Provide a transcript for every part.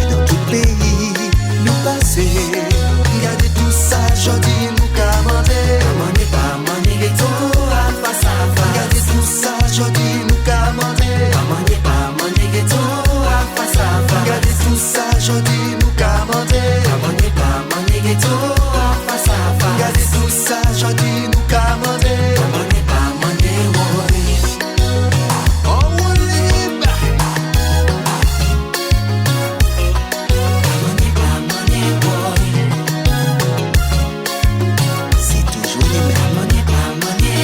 dans tout pays, nous passer. Regardez tout ça, jodi nous commander. Mané pas mané ghetto, à face à face. Regardez tout ça, jodi nous commander. Mané pas mané ghetto, à face à face. Regardez tout ça, jodi nous commander. Mané pas mané ghetto, à face à face. Regardez tout ça, jodi nous commander. Mané pas mané woy. Oh woy ba. Mané pas mané woy. C'est toujours les mêmes. Mané pas mané.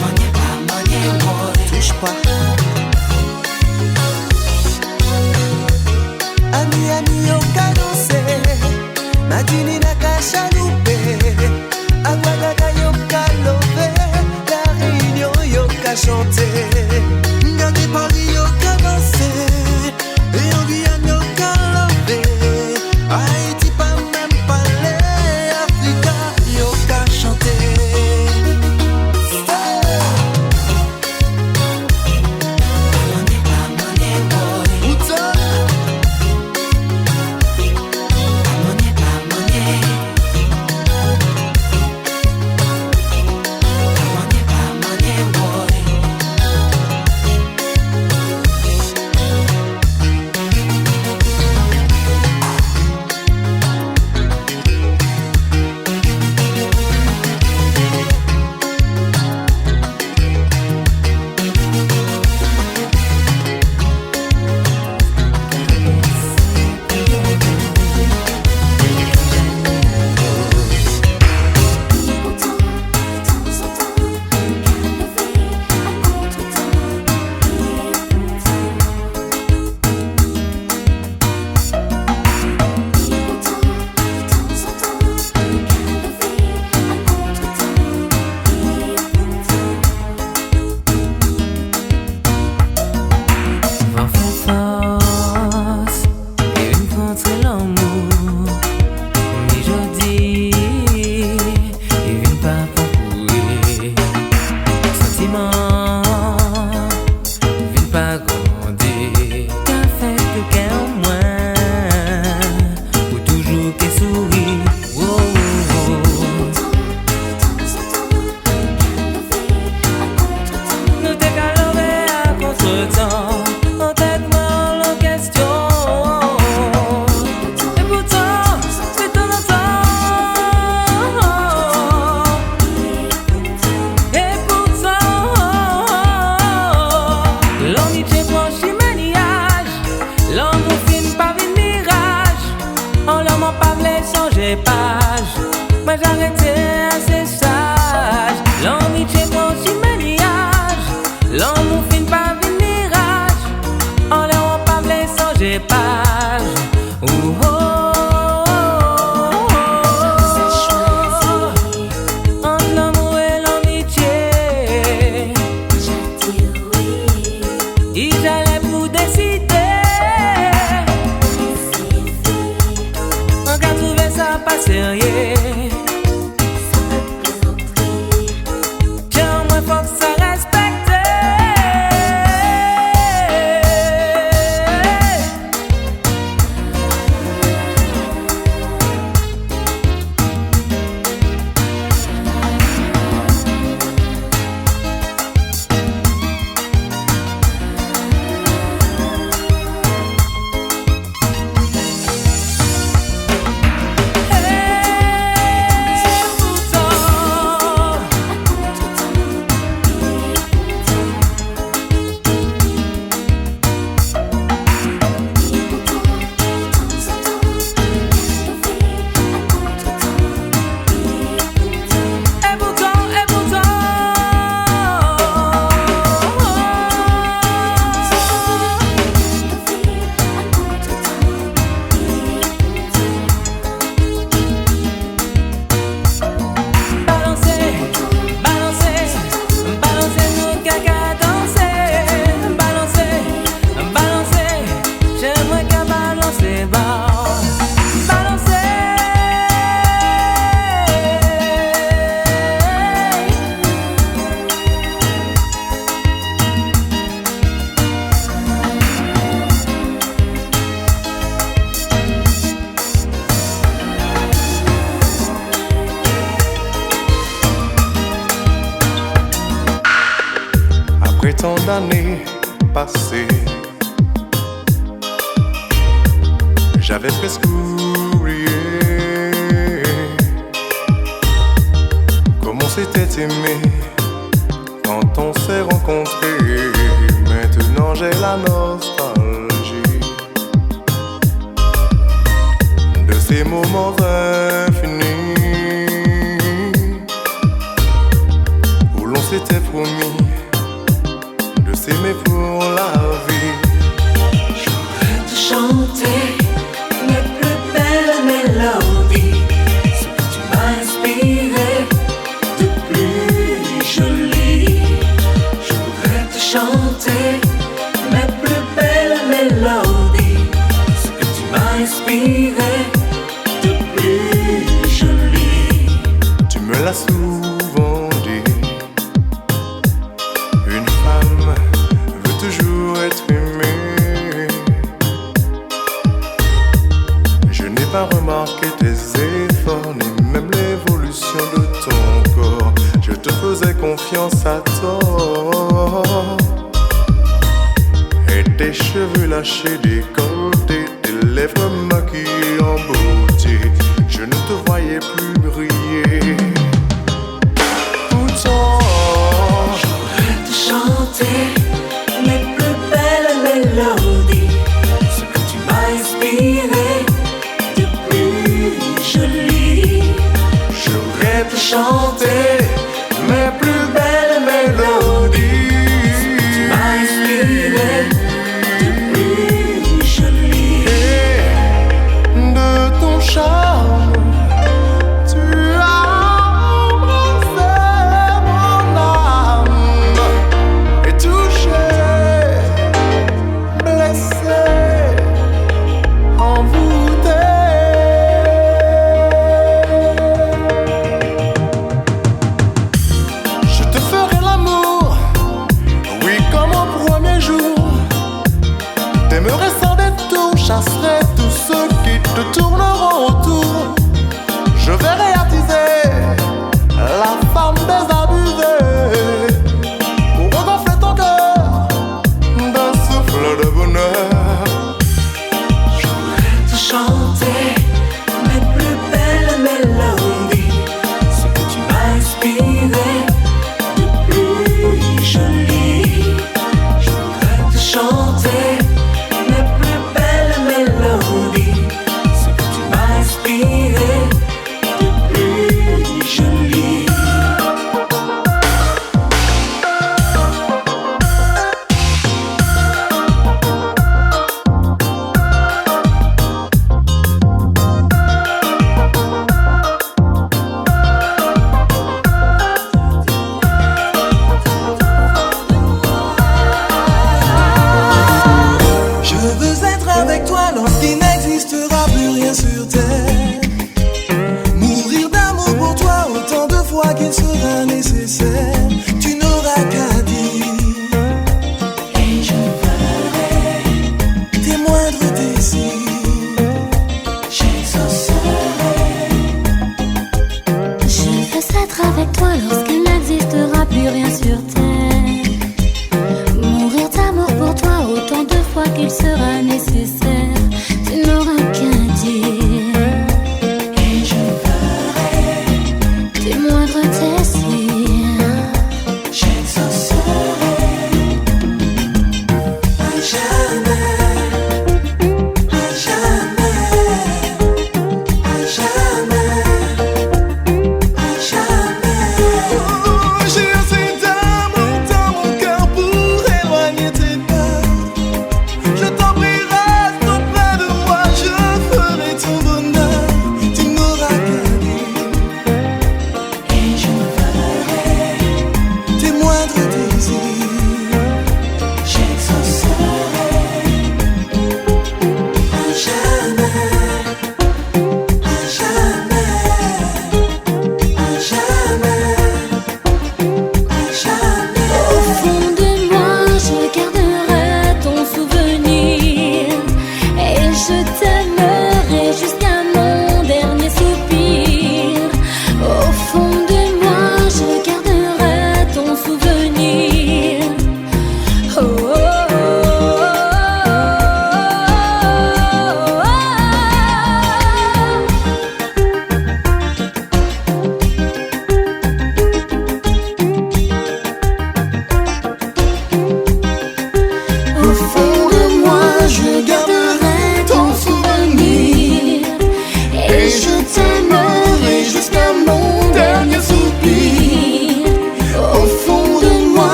Mané pas mané woy. Touche pas. Ami yo ka danse, Madini na ka chaloupe, Aguagaga yo ka love, La Réunion yo ka chante, Ngade Paris yo ka danse, et en Guyane yo ka love, Haïti pas même parler, Africa yo ka chante. Moi j'arrêtais assez sage. L'homme chez moi aussi maniage. L'homme fin pas venir rage. On l'a pas blé sans j'ai page. Oh oh oh oh. Entre l'amour et l'amitié. J'ai dit oui. Et j'allais pour décider. On a trouvé ça pas sérieux. Après tant d'années passées, j'avais presque oublié comme on s'était aimé quand on s'est rencontrés. Maintenant j'ai la nostalgie de ces moments infinis où l'on s'était promis de s'aimer pour la vie. J'aurais te chanter mes plus belles mélodies, ce que tu m'as inspiré de plus joli. J'aurais te chanter mes plus belles mélodies, ce que tu m'as inspiré de plus joli. Tu me l'as souvent dit, une femme veut toujours être aimée. Je n'ai pas remarqué tes efforts, ni même l'évolution de ton corps. Je te faisais confiance à tort. Et tes cheveux lâchés, décolletés, tes lèvres maquillées en beauté, je ne te voyais plus briller. Pourtant, j'aurais te chanter mes plus belles mélodies, ce que tu m'as inspiré de plus joli. j'aurais te chanter mes plus belles mélodies, Ce que tu m'as inspiré de plus joli. Et de ton charme, tu as embrassé mon âme et touché, blessé, envoûté.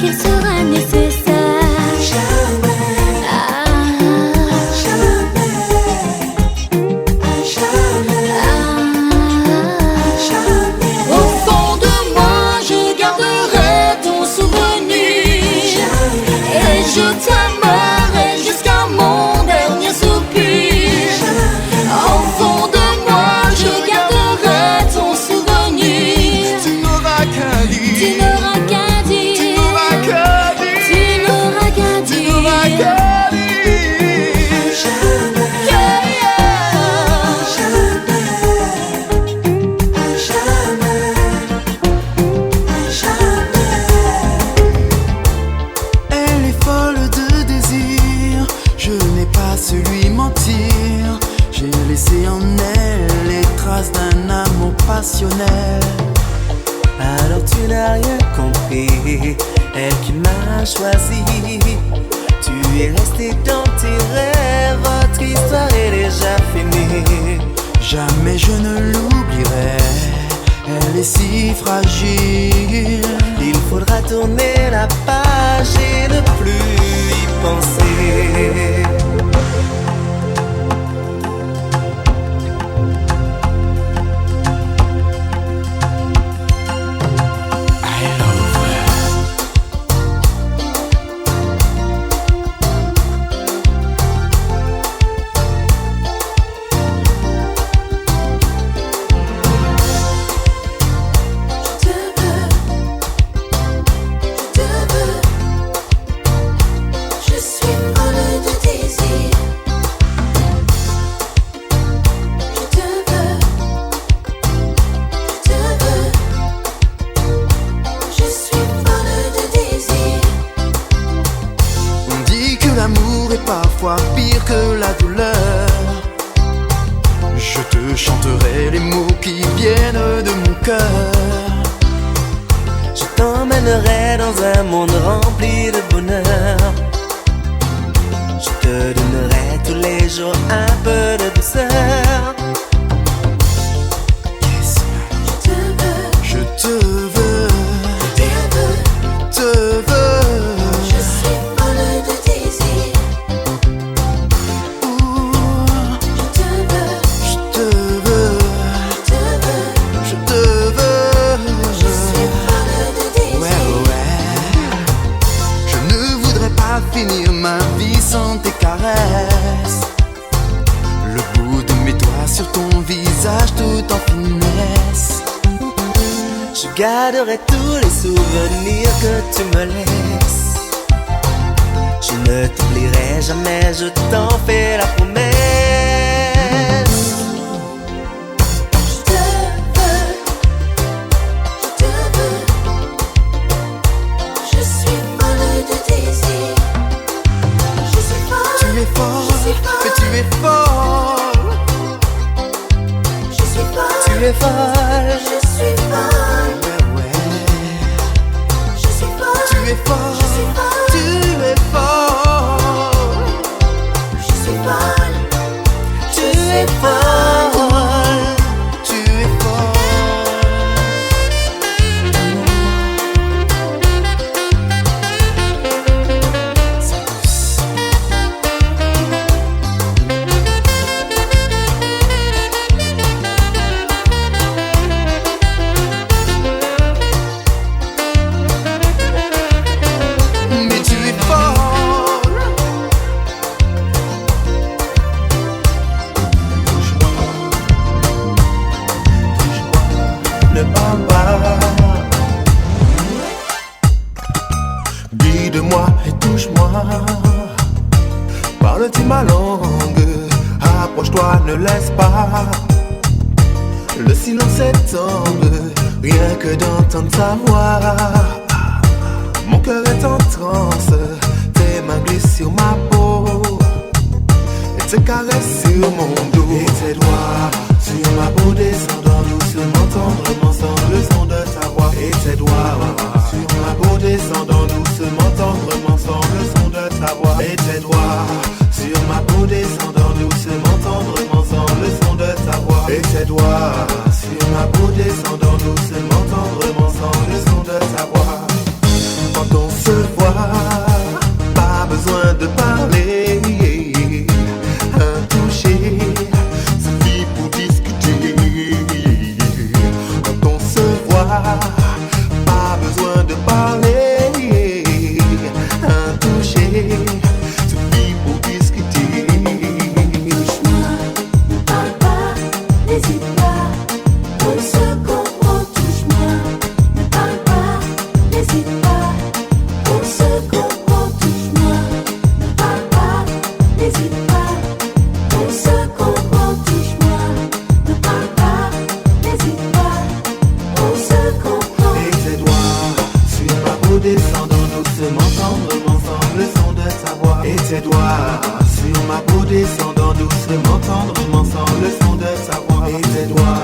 qu'il sera nécessaire. Je t'aimerai jusqu'à mon dernier soupir. Au fond de moi, je garderai ton souvenir. Tu n'auras qu'à dire. Tu n'auras qu'à dire. Tu n'auras qu'à dire. Tu n'auras qu'à dire. Tu n'auras qu'à dire. Elle est folle de désir, je n'ai pas su lui mentir. J'ai laissé en elle les traces d'un amour passionnel. Alors tu n'as rien compris, elle qui m'a choisi. Tu es resté dans tes rêves, votre histoire est déjà finie. Jamais je ne l'oublierai, elle est si fragile. Il faudra tourner la page et ne plus y penser. L'amour est parfois pire que la douleur. Je te chanterai les mots qui viennent de mon cœur. Je t'emmènerai dans un monde rempli de bonheur. Je te donnerai tous les jours un peu de douceur. Yes. Je te veux. Te veux. Je suis folle de désir. Je te veux. Je te veux. Je suis folle de désir. Ouais. Je ne voudrais pas finir ma vie sans tes caresses. Le bout de mes doigts sur ton visage tout en finesse. Je garderai tous les souvenirs que tu me laisses. Je ne t'oublierai jamais, je t'en fais la promesse. Je te veux. Je suis folle de désir. Je suis folle. Tu es folle, Je suis folle. mais tu es folle. Je suis folle. Tu es folle. Je suis folle. Ouais. Je suis folle. Tu es folle. Je suis folle. Tu es folle. Je suis folle. Tu es folle. Tu es folle. C'est douce. Mais tu es folle. Ne parle pas. Guide-moi et touche-moi. Parle-tu ma langue? Approche-toi, ne laisse pas le silence s'étendre, rien que d'entendre ta voix. Mon cœur est en transe, tes mains glissent sur ma peau et tes caresses sur mon dos. Et tes doigts sur ma peau descendant doucement, tendrement, sans le son de ta voix. Et tes doigts sur ma peau descendant doucement, tendrement, sans le son de ta voix. Et tes doigts sur ma peau descendant doucement, tendrement, sans le son de ta voix. Et tes doigts sur ma peau descendant doucement, tendrement, sans le son de ta voix. Quand on se tendrement semble le son de ta voix. Et tes doigts sur ma peau descendant doucement tendrement semble le son de ta voix. Et tes doigts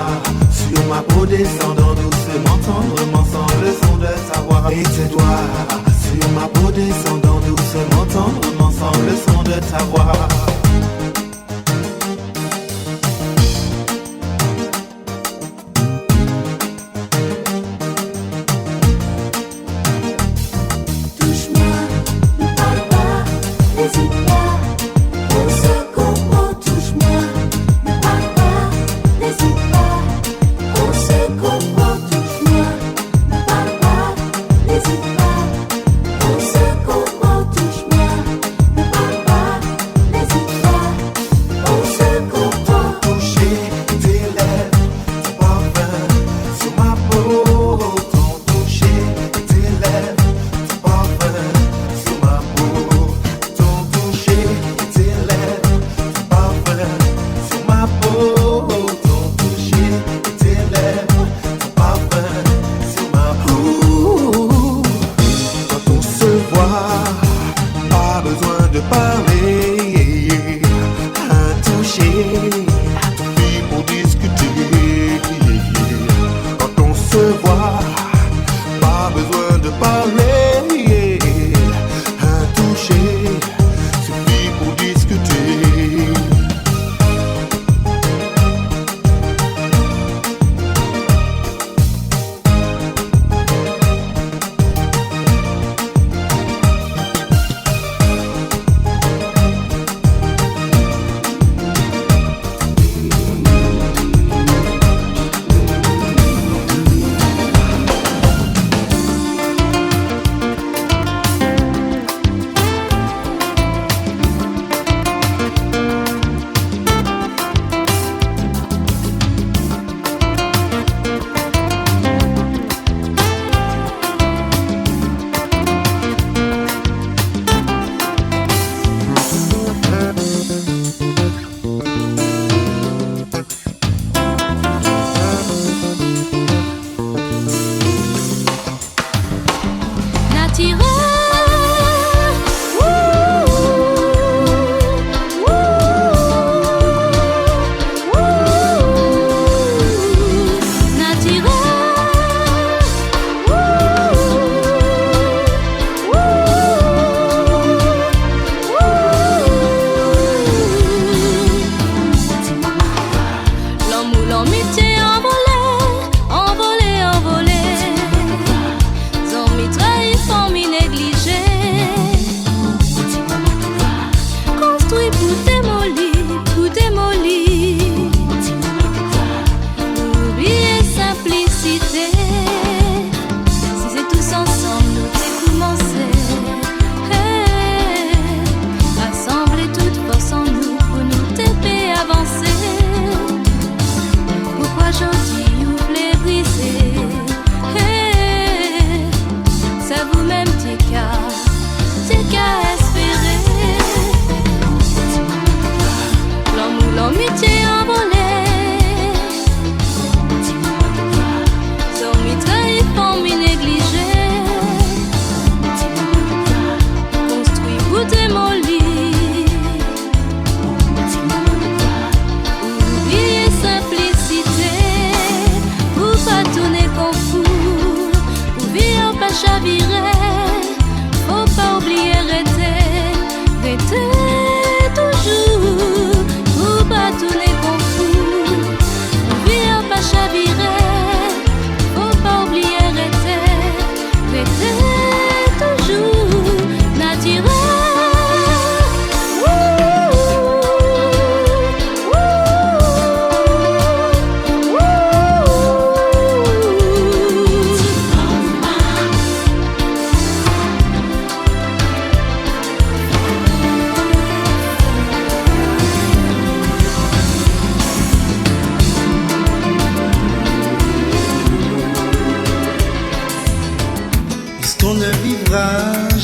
sur ma peau descendant doucement tendrement semble le son de ta voix. Et tes doigts sur ma peau descendant doucement tendrement semble le son de ta voix.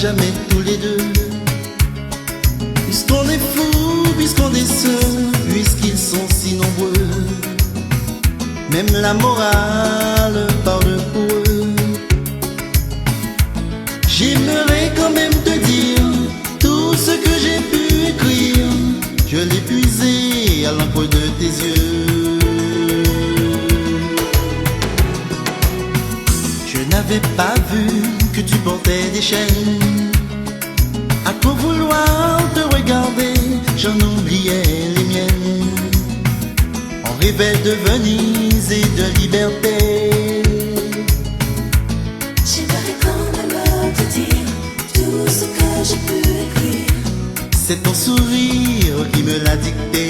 jamais tous les deux. Puisqu'on est fou, puisqu'on est seul, puisqu'ils sont si nombreux, même la morale parle pour eux. J'aimerais quand même te dire tout ce que j'ai pu écrire. Je l'ai puisé à l'encre de tes yeux. Je n'avais pas vu que tu portais des chaînes. À trop vouloir te regarder, j'en oubliais les miennes. On rêvait de Venise et de liberté. J'aimerais quand même te dire tout ce que j'ai pu écrire. C'est ton sourire qui me l'a dicté.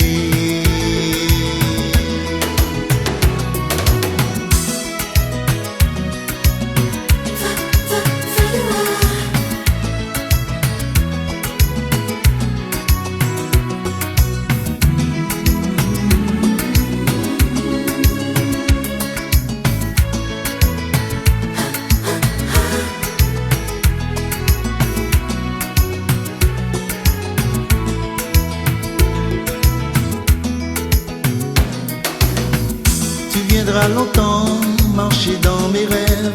Tu viendras longtemps marcher dans mes rêves.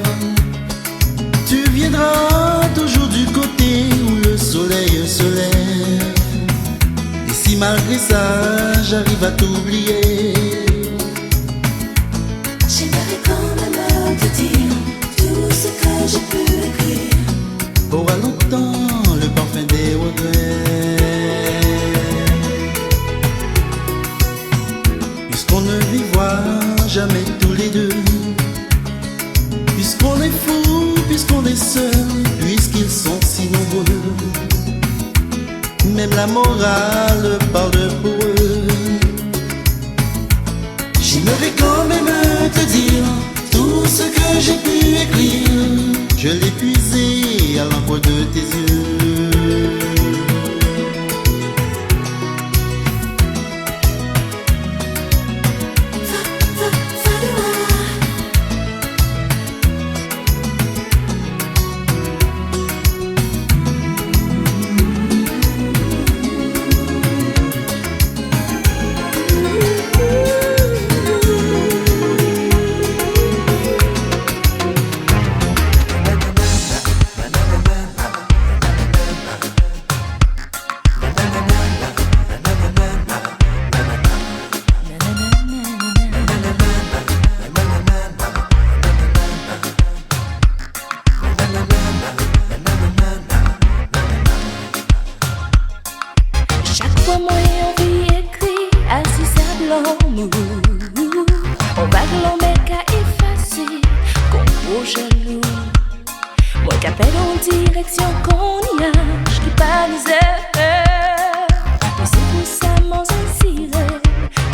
Tu viendras toujours du côté où le soleil se lève. Et si malgré ça j'arrive à t'oublier, j'aimerais quand même te dire tout ce que j'ai pu écrire. aura longtemps le parfum des regrets. Puisqu'on ne vivra jamais tous les deux, puisqu'on est fou, puisqu'on est seul, puisqu'ils sont si nombreux, même la morale parle pour eux. J'aimerais quand même te dire tout ce que j'ai pu écrire. Je l'ai puisé à l'encre de tes yeux. Chaque fois moi envie écrit assis à blanc mou. On va que mec à effacer comme trop jaloux. Moi qu'appelle en direction qu'on y a, j'qu'y pas misère. Mais c'est pour ça mon insiré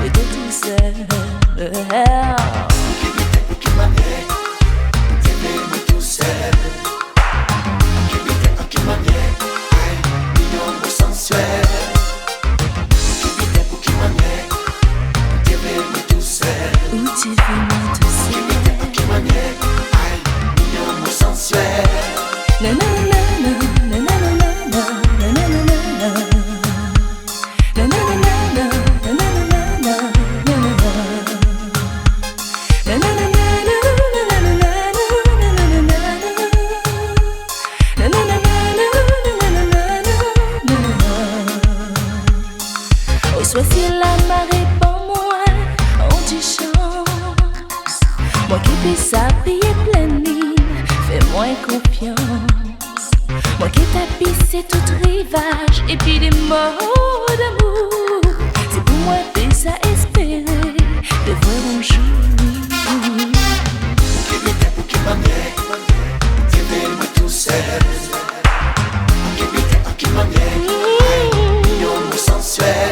de tout seul. Soit si la marée pour moi, on dit chance. Moi qui fais ça payer pleine ligne, fais-moi confiance. Moi qui tapisse tout rivage et puis des mots d'amour. C'est pour moi fais ça espérer de voir un jour. Pour qui m'amène, moi tout seul. Pour qui m'amène, mignon sensuel.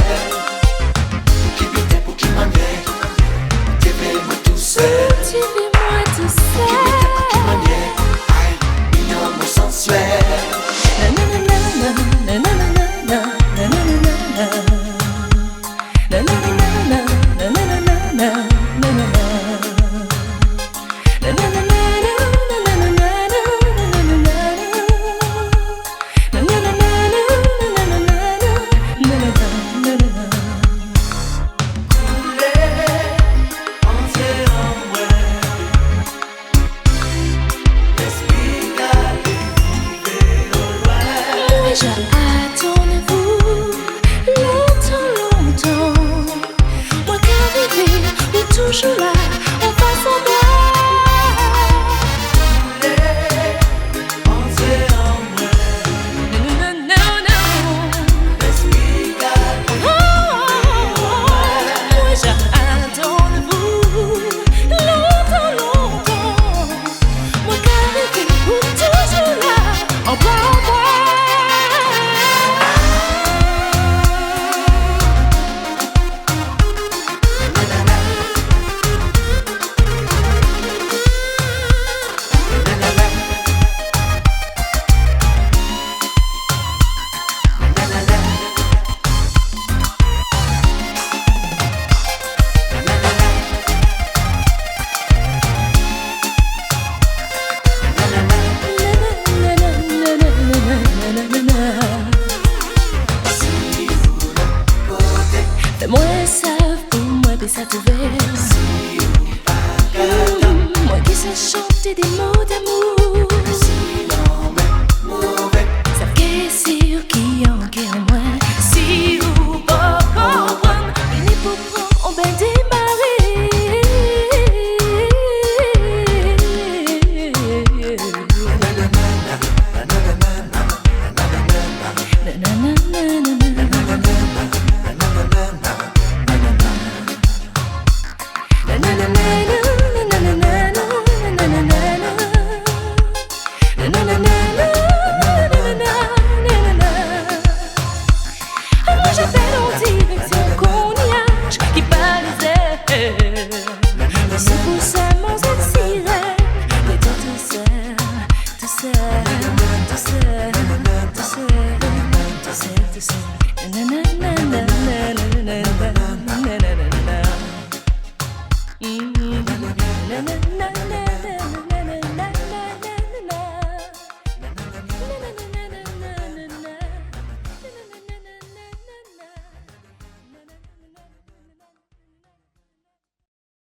Moi qui sais chanter des mots